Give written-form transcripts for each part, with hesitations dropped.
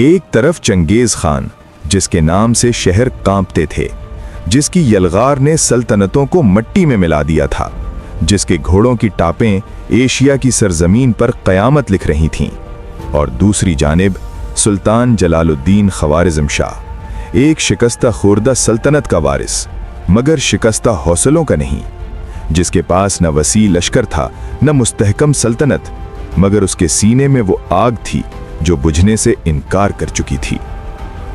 ایک طرف چنگیز خان जिसके नाम से शहर कांपते थे, जिसकी यलगार ने सल्तनतों को मट्टी में मिला दिया था, जिसके घोड़ों की टापें एशिया की सरजमीन पर क़यामत लिख रही थीं, और दूसरी जानिब सुल्तान जलालुद्दीन ख्वारिज़म शाह, एक शिकस्ता खुर्दा सल्तनत का वारिस, मगर शिकस्ता हौसलों का नहीं, जिसके पास न वसी लश्कर था न मुस्तहकम सल्तनत, मगर उसके सीने में वो आग थी जो बुझने से इनकार कर चुकी थी।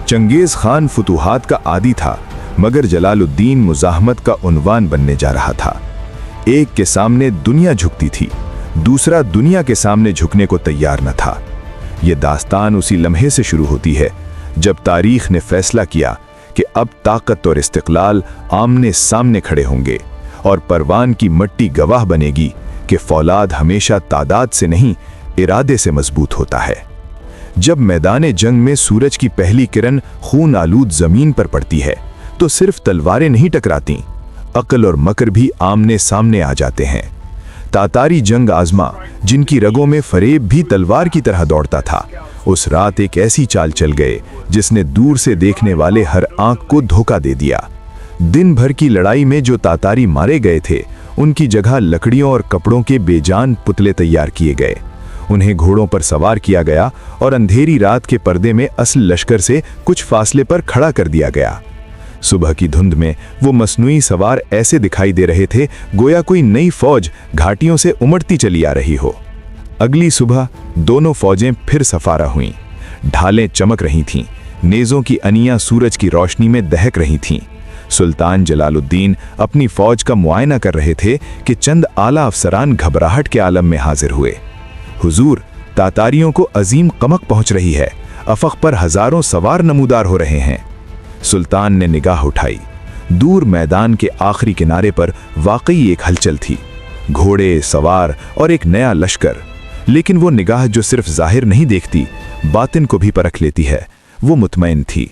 चंगेज़ खान फुतूहात का आदी था, मगर जलालुद्दीन मुज़ाहमत का उन्वान बनने जा रहा था। एक के सामने दुनिया झुकती थी, दूसरा दुनिया के सामने झुकने को तैयार न था। ये दास्तान उसी लम्हे से शुरू होती है जब तारीख ने फैसला किया कि अब ताकत और इस्तिक़लाल आमने सामने खड़े होंगे, और परवान की मट्टी गवाह बनेगी कि फौलाद हमेशा तादाद से नहीं, इरादे से मजबूत होता है। जब मैदान जंग में सूरज की पहली किरण खून आलूद जमीन पर पड़ती है तो सिर्फ तलवारें नहीं टकराती, अक्ल और मकर भी आमने सामने आ जाते हैं। तातारी जंग आजमा, जिनकी रगों में फरेब भी तलवार की तरह दौड़ता था, उस रात एक ऐसी चाल चल गए जिसने दूर से देखने वाले हर आंख को धोखा दे दिया। दिन भर की लड़ाई में जो तातारी मारे गए थे, उनकी जगह लकड़ियों और कपड़ों के बेजान पुतले तैयार किए गए। उन्हें घोड़ों पर सवार किया गया और अंधेरी रात के पर्दे में असल लश्कर से कुछ फासले पर खड़ा कर दिया गया। सुबह की धुंध में वो मसनूई सवार ऐसे दिखाई दे रहे थे गोया कोई नई फौज घाटियों से उमड़ती चली आ रही हो। अगली सुबह दोनों फौजें फिर सफारा हुईं। ढालें चमक रही थीं, नेज़ों की अनियां सूरज की रोशनी में दहक रही थीं। सुल्तान जलालुद्दीन अपनी फौज का मुआयना कर रहे थे कि चंद आला अफसरान घबराहट के आलम में हाजिर हुए। हुजूर, तातारियों को अजीम कमक पहुंच रही है, अफक पर हजारों सवार नमूदार हो रहे हैं। सुल्तान ने निगाह उठाई। दूर मैदान के आखिरी किनारे पर वाकई एक हलचल थी, घोड़े, सवार और एक नया लश्कर। लेकिन वो निगाह जो सिर्फ जाहिर नहीं देखती, बातिन को भी परख लेती है, वो मुतमईन थी।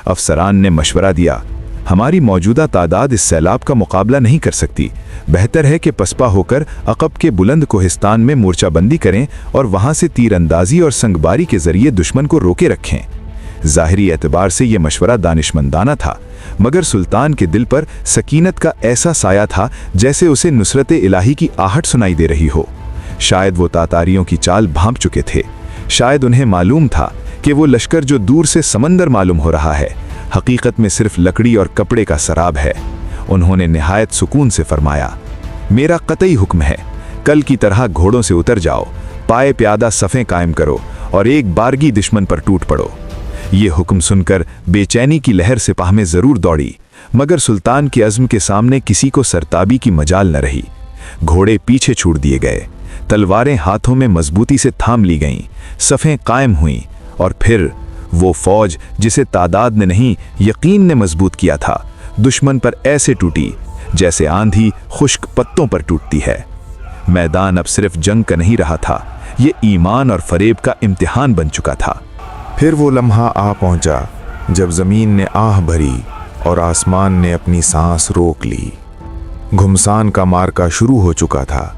अफसरान ने मशवरा दिया, हमारी मौजूदा तादाद इस सैलाब का मुकाबला नहीं कर सकती, बेहतर है कि पसपा होकर अक़ब के बुलंद कोहिस्तान में मोर्चाबंदी करें और वहां से तीरंदाजी और संगबारी के जरिए दुश्मन को रोके रखें। ज़ाहिरी एतबार से यह मशवरा दानिशमंदाना था, मगर सुल्तान के दिल पर सकीनत का ऐसा साया था जैसे उसे नुसरत इलाही की आहट सुनाई दे रही हो। शायद वो तातारियों की चाल भांप चुके थे, शायद उन्हें मालूम था कि वो लश्कर जो दूर से समंदर मालूम हो रहा है, हकीकत में सिर्फ लकड़ी और कपड़े का सराब है। उन्होंने निहायत सुकून से फरमाया, मेरा कतई हुक्म है, कल की तरह घोड़ों से उतर जाओ, पाए प्यादा सफ़ें कायम करो और एक बारगी दुश्मन पर टूट पड़ो। ये हुक्म सुनकर बेचैनी की लहर सिपाह में ज़रूर दौड़ी, मगर सुल्तान के अज़्म के सामने किसी को सरताबी की मजाल न रही। घोड़े पीछे छूट दिए गए, तलवारें हाथों में मजबूती से थाम ली गईं, सफ़ें कायम हुईं, और फिर वो फौज जिसे तादाद ने नहीं यकीन ने मजबूत किया था, दुश्मन पर ऐसे टूटी जैसे आंधी खुश्क पत्तों पर टूटती है। मैदान अब सिर्फ जंग का नहीं रहा था, ये ईमान और फरेब का इम्तिहान बन चुका था। फिर वो लम्हा आ पहुंचा जब जमीन ने आह भरी और आसमान ने अपनी सांस रोक ली। घुमसान का मार्का शुरू हो चुका था।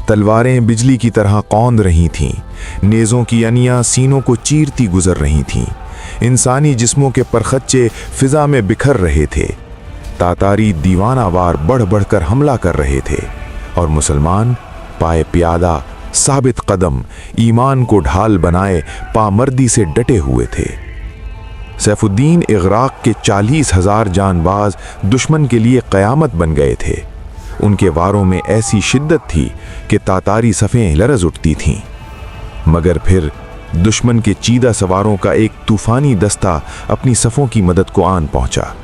तलवारें बिजली की तरह कौंद रही थीं, नेज़ों की अनियां सीनों को चीरती गुजर रही थीं, इंसानी जिस्मों के परखच्चे फिजा में बिखर रहे थे। तातारी दीवानावार बढ़ बढ़कर हमला कर रहे थे और मुसलमान पाए प्यादा, साबित कदम, ईमान को ढाल बनाए पामर्दी से डटे हुए थे। सैफुद्दीन इग़राक़ के 40,000 जानबाज दुश्मन के लिए क़यामत बन गए थे। उनके वारों में ऐसी शिद्दत थी कि तातारी सफ़ें लरज़ उठती थीं। मगर फिर दुश्मन के चीदा सवारों का एक तूफ़ानी दस्ता अपनी सफ़ों की मदद को आन पहुंचा।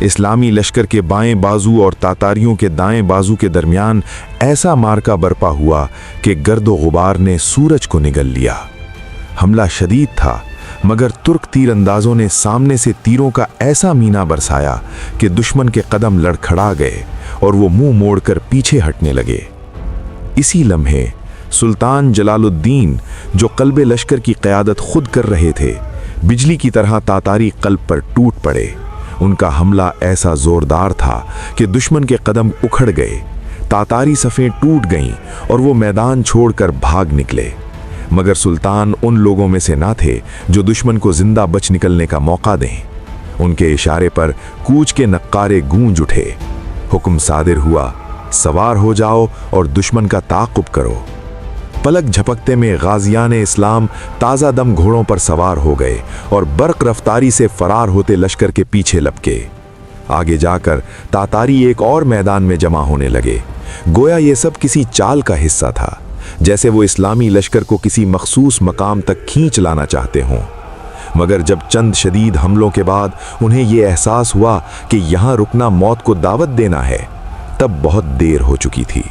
इस्लामी लश्कर के बाएं बाजू और तातारियों के दाएं बाजू के दरमियान ऐसा मार्का बरपा हुआ कि गर्दो गुबार ने सूरज को निगल लिया। हमला शदीद था, मगर तुर्क तीरंदाजों ने सामने से तीरों का ऐसा मीना बरसाया कि दुश्मन के कदम लड़खड़ा गए और वो मुंह मोड़कर पीछे हटने लगे। इसी लम्हे सुल्तान जलालुद्दीन, जो कल्बे लश्कर की क़यादत खुद कर रहे थे, बिजली की तरह तातारी कल्ब पर टूट पड़े। उनका हमला ऐसा ज़ोरदार था कि दुश्मन के कदम उखड़ गए, तातारी सफ़ें टूट गईं और वो मैदान छोड़कर भाग निकले। मगर सुल्तान उन लोगों में से ना थे जो दुश्मन को जिंदा बच निकलने का मौका दें। उनके इशारे पर कूच के नक्कारे गूंज उठे। हुक्म सादिर हुआ, सवार हो जाओ और दुश्मन का ताक़ुब करो। पलक झपकते में गाजियान इस्लाम ताज़ा दम घोड़ों पर सवार हो गए और बर्क रफ्तारी से फरार होते लश्कर के पीछे लपके। आगे जाकर तातारी एक और मैदान में जमा होने लगे। गोया ये सब किसी चाल का हिस्सा था, जैसे वो इस्लामी लश्कर को किसी मखसूस मकाम तक खींच लाना चाहते हों। मगर जब चंद शदीद हमलों के बाद उन्हें ये एहसास हुआ कि यहाँ रुकना मौत को दावत देना है, तब बहुत देर हो चुकी थी।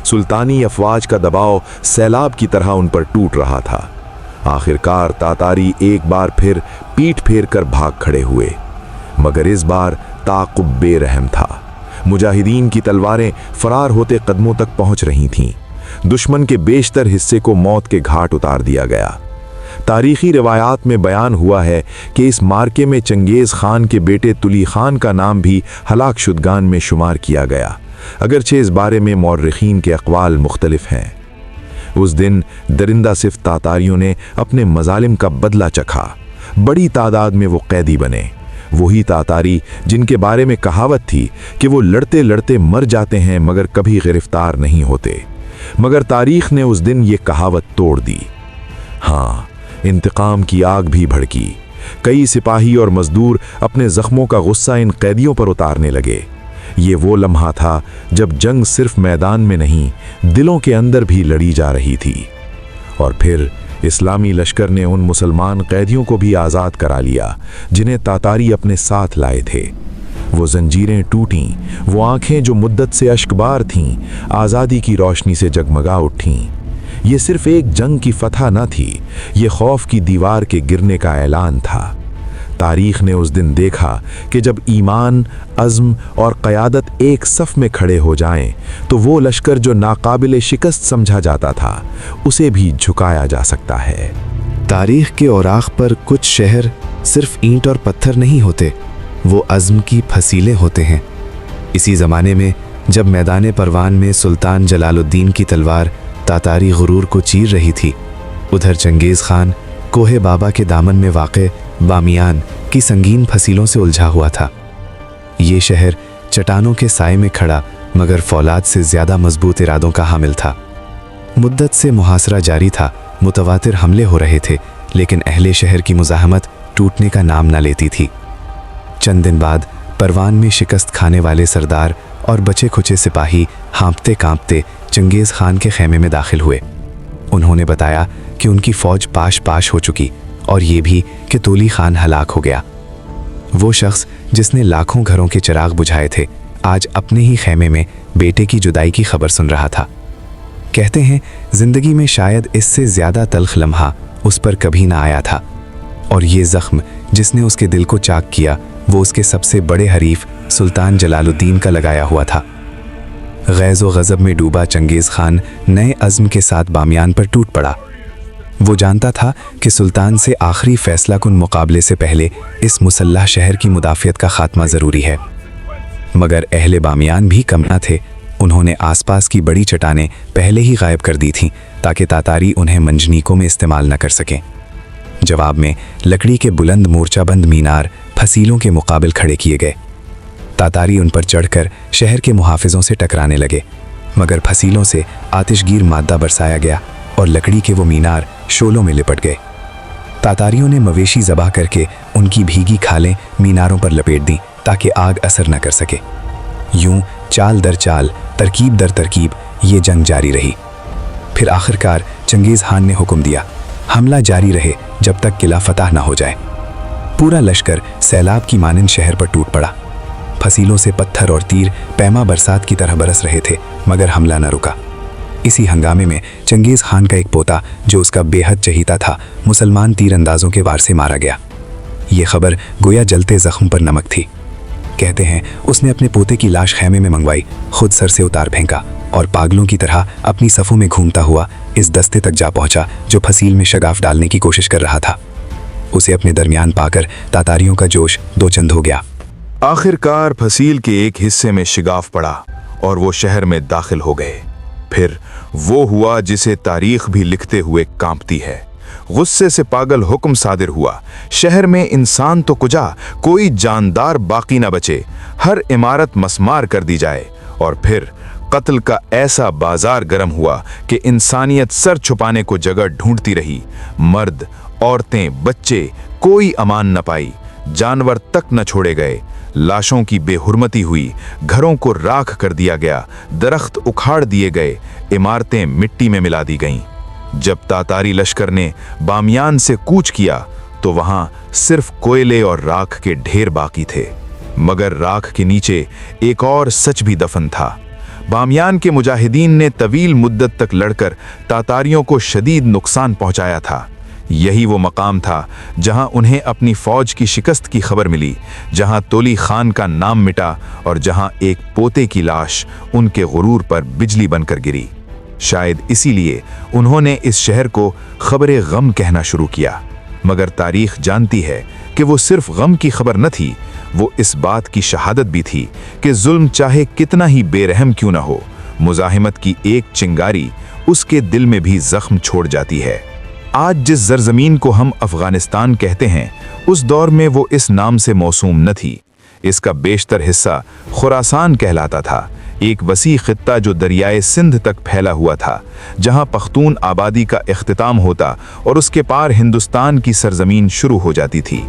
सुल्तानी अफवाज का दबाव सैलाब की तरह उन पर टूट रहा था। आखिरकार तातारी एक बार फिर पीठ फेर कर भाग खड़े हुए, मगर इस बार ताक़ुब बेरहम था। मुजाहिदीन की तलवारें फरार होते कदमों तक पहुंच रही थीं। दुश्मन के बेशतर हिस्से को मौत के घाट उतार दिया गया। तारीखी रिवायात में बयान हुआ है कि इस मार्के में चंगेज़ खान के बेटे तुली खान का नाम भी हलाक शुदगान में शुमार किया गया, अगरचे इस बारे में मौर्रिखीन के अक़वाल मुख्तलिफ हैं। उस दिन दरिंदा सिर्फ तातारियों ने अपने मजालिम का बदला चखा। बड़ी तादाद में वो कैदी बने, वही तातारी जिनके बारे में कहावत थी कि वो लड़ते लड़ते मर जाते हैं मगर कभी गिरफ्तार नहीं होते। मगर तारीख ने उस दिन ये कहावत तोड़ दी। हाँ, इंतकाम की आग भी भड़की। कई सिपाही और मजदूर अपने जख्मों का गुस्सा इन कैदियों पर उतारने लगे। ये वो लम्हा था जब जंग सिर्फ मैदान में नहीं, दिलों के अंदर भी लड़ी जा रही थी। और फिर इस्लामी लश्कर ने उन मुसलमान कैदियों को भी आज़ाद करा लिया जिन्हें तातारी अपने साथ लाए थे। वो जंजीरें टूटीं, वो आंखें जो मुद्दत से अश्कबार थीं, आज़ादी की रोशनी से जगमगा उठीं। ये सिर्फ एक जंग की फतह न थी, ये खौफ की दीवार के गिरने का ऐलान था। तारीख ने उस दिन देखा कि जब ईमान, अज़्म और क़यादत एक सफ़ में खड़े हो जाएं, तो वो लश्कर जो नाकाबिल शिकस्त समझा जाता था, उसे भी झुकाया जा सकता है। तारीख के औराख पर कुछ शहर सिर्फ ईंट और पत्थर नहीं होते, वो अज़्म की फसीलें होते हैं। इसी ज़माने में जब मैदान परवान में सुल्तान जलालुद्दीन की तलवार तातारी गुरूर को चीर रही थी, उधर चंगेज़ खान कोहे बाबा के दामन में वाक़े बामियान की संगीन फसीलों से उलझा हुआ था। ये शहर चट्टानों के साए में खड़ा मगर फौलाद से ज़्यादा मजबूत इरादों का हामिल था। मुद्दत से मुहासरा जारी था, मुतवातिर हमले हो रहे थे, लेकिन अहले शहर की मुज़ाहमत टूटने का नाम न लेती थी। चंद दिन बाद परवान में शिकस्त खाने वाले सरदार और बचे खुचे सिपाही हाँपते कांपते चंगेज़ खान के खेमे में दाखिल हुए। उन्होंने बताया कि उनकी फ़ौज पाश पाश हो चुकी और ये भी कि तोली खान हलाक हो गया। वो शख्स जिसने लाखों घरों के चिराग बुझाए थे, आज अपने ही खेमे में बेटे की जुदाई की खबर सुन रहा था। कहते हैं जिंदगी में शायद इससे ज़्यादा तल्ख लम्हा उस पर कभी ना आया था, और ये ज़ख्म जिसने उसके दिल को चाक किया वो उसके सबसे बड़े हरीफ सुल्तान जलालुद्दीन का लगाया हुआ था। गैज़ व गज़ब में डूबा चंगेज़ खान नए अज़्म के साथ बामियान पर टूट पड़ा। वो जानता था कि सुल्तान से आखिरी फैसला कुन मुकाबले से पहले इस मुसल्लह शहर की मुदाफ़ियत का खात्मा ज़रूरी है। मगर अहले बामियान भी कम न थे। उन्होंने आसपास की बड़ी चट्टानें पहले ही गायब कर दी थीं ताकि तातारी उन्हें मंजनीकों में इस्तेमाल न कर सकें। जवाब में लकड़ी के बुलंद मोर्चाबंद मीनार फसीलों के मुकाबिल खड़े किए गए। तातारी उन पर चढ़कर शहर के मुहाफिजों से टकराने लगे, मगर फसीलों से आतिशगीर मादा बरसाया गया और लकड़ी के वो मीनार शोलों में लिपट गए। तातारियों ने मवेशी ज़बा करके उनकी भीगी खालें मीनारों पर लपेट दी ताकि आग असर न कर सके। यूं चाल दर चाल, तरकीब दर तरकीब ये जंग जारी रही। फिर आखिरकार चंगेज़ खान ने हुक्म दिया, हमला जारी रहे जब तक किला फतह न हो जाए। पूरा लश्कर सैलाब की मानंद शहर पर टूट पड़ा। फसीलों से पत्थर और तीर पैमा बरसात की तरह बरस रहे थे, मगर हमला न रुका। इसी हंगामे में चंगेज़ खान का एक पोता जो उसका बेहद चहीता था, मुसलमान तीरंदाजों के वार से मारा गया। ये खबर गोया जलते ज़ख्म पर नमक थी। कहते हैं उसने अपने पोते की लाश खैमे में मंगवाई, खुद सर से उतार फेंका और पागलों की तरह अपनी सफ़ों में घूमता हुआ इस दस्ते तक जा पहुंचा जो फसील में शगाफ डालने की कोशिश कर रहा था। उसे अपने दरमियान पाकर तातारियों का जोश दो चंद हो गया। आखिरकार फसील के एक हिस्से में शिगाफ पड़ा और वो शहर में दाखिल हो गए। फिर वो हुआ जिसे तारीख भी लिखते हुए कांपती है। गुस्से से पागल हुक्म सादिर हुआ, शहर में इंसान तो कुजा, कोई जानदार बाकी न बचे, हर इमारत मस्मार कर दी जाए। और फिर कत्ल का ऐसा बाजार गर्म हुआ कि इंसानियत सर छुपाने को जगह ढूंढती रही। मर्द, औरतें, बच्चे, कोई अमान न पाई, जानवर तक न छोड़े गए। लाशों की बेहुरमती हुई, घरों को राख कर दिया गया, दरख्त उखाड़ दिए गए, इमारतें मिट्टी में मिला दी गईं। जब तातारी लश्कर ने बामियान से कूच किया तो वहां सिर्फ कोयले और राख के ढेर बाकी थे, मगर राख के नीचे एक और सच भी दफन था। बामियान के मुजाहिदीन ने तवील मुद्दत तक लड़कर तातारियों को शदीद नुकसान पहुंचाया था। यही वो मकाम था जहां उन्हें अपनी फौज की शिकस्त की खबर मिली, जहां तोली खान का नाम मिटा और जहां एक पोते की लाश उनके गुरूर पर बिजली बनकर गिरी। शायद इसीलिए उन्होंने इस शहर को खबरे गम कहना शुरू किया। मगर तारीख जानती है कि वो सिर्फ गम की खबर न थी, वो इस बात की शहादत भी थी कि जुल्म चाहे कितना ही बेरहम क्यों न हो, मुजाहिमत की एक चिंगारी उसके दिल में भी जख्म छोड़ जाती है। आज जिस ज़रज़मीन को हम अफ़गानिस्तान कहते हैं, उस दौर में वो इस नाम से मौसूम न थी। इसका बेशतर हिस्सा खुरासान कहलाता था, एक वसी खित्ता जो दरियाए सिंध तक फैला हुआ था, जहां पख्तून आबादी का इख्तिताम होता और उसके पार हिंदुस्तान की सरजमीन शुरू हो जाती थी।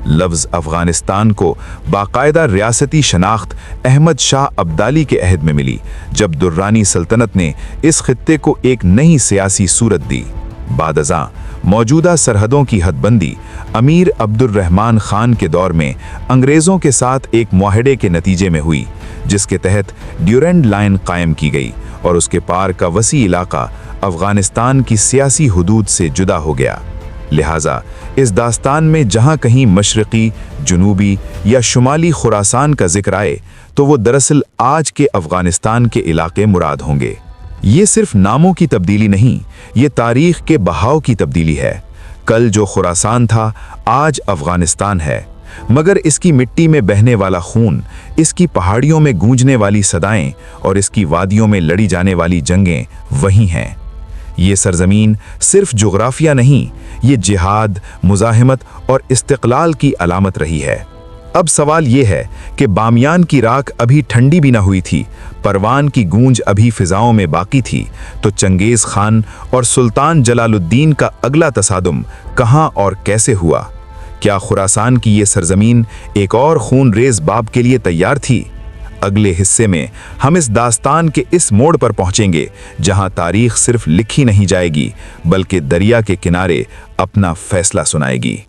लफ्ज़ अफ़गानिस्तान को बाकायदा रियासती शनाख्त अहमद शाह अब्दाली के अहद में मिली, जब दुर्रानी सल्तनत ने इस खित्ते को एक नई सियासी सूरत दी। बादज़ां मौजूदा सरहदों की हदबंदी अमीर अब्दुर्रहमान खान के दौर में अंग्रेज़ों के साथ एक मुआहदे के नतीजे में हुई, जिसके तहत ड्यूरेंड लाइन कायम की गई और उसके पार का वसी इलाका अफ़गानिस्तान की सियासी हुदूद से जुदा हो गया। लिहाजा इस दास्तान में जहाँ कहीं मशरक़ी, जुनूबी या शुमाली खुरासान का जिक्र आए तो वो दरअसल आज के अफ़गानिस्तान के इलाके मुराद होंगे। ये सिर्फ नामों की तब्दीली नहीं, ये तारीख के बहाव की तब्दीली है। कल जो खुरासान था, आज अफ़गानिस्तान है, मगर इसकी मिट्टी में बहने वाला खून, इसकी पहाड़ियों में गूंजने वाली सदाएं और इसकी वादियों में लड़ी जाने वाली जंगें वही हैं। ये सरजमीन सिर्फ जुग्राफिया नहीं, ये जिहाद, मुजाहिमत और इस्तिक़लाल की अलामत रही है। अब सवाल ये है कि बामियान की राख अभी ठंडी भी ना हुई थी, परवान की गूंज अभी फिजाओं में बाकी थी, तो चंगेज़ खान और सुल्तान जलालुद्दीन का अगला तसादुम कहाँ और कैसे हुआ? क्या खुरासान की ये सरजमीन एक और खून रेज बाब के लिए तैयार थी? अगले हिस्से में हम इस दास्तान के इस मोड़ पर पहुंचेंगे जहां तारीख सिर्फ लिखी नहीं जाएगी, बल्कि दरिया के किनारे अपना फैसला सुनाएगी।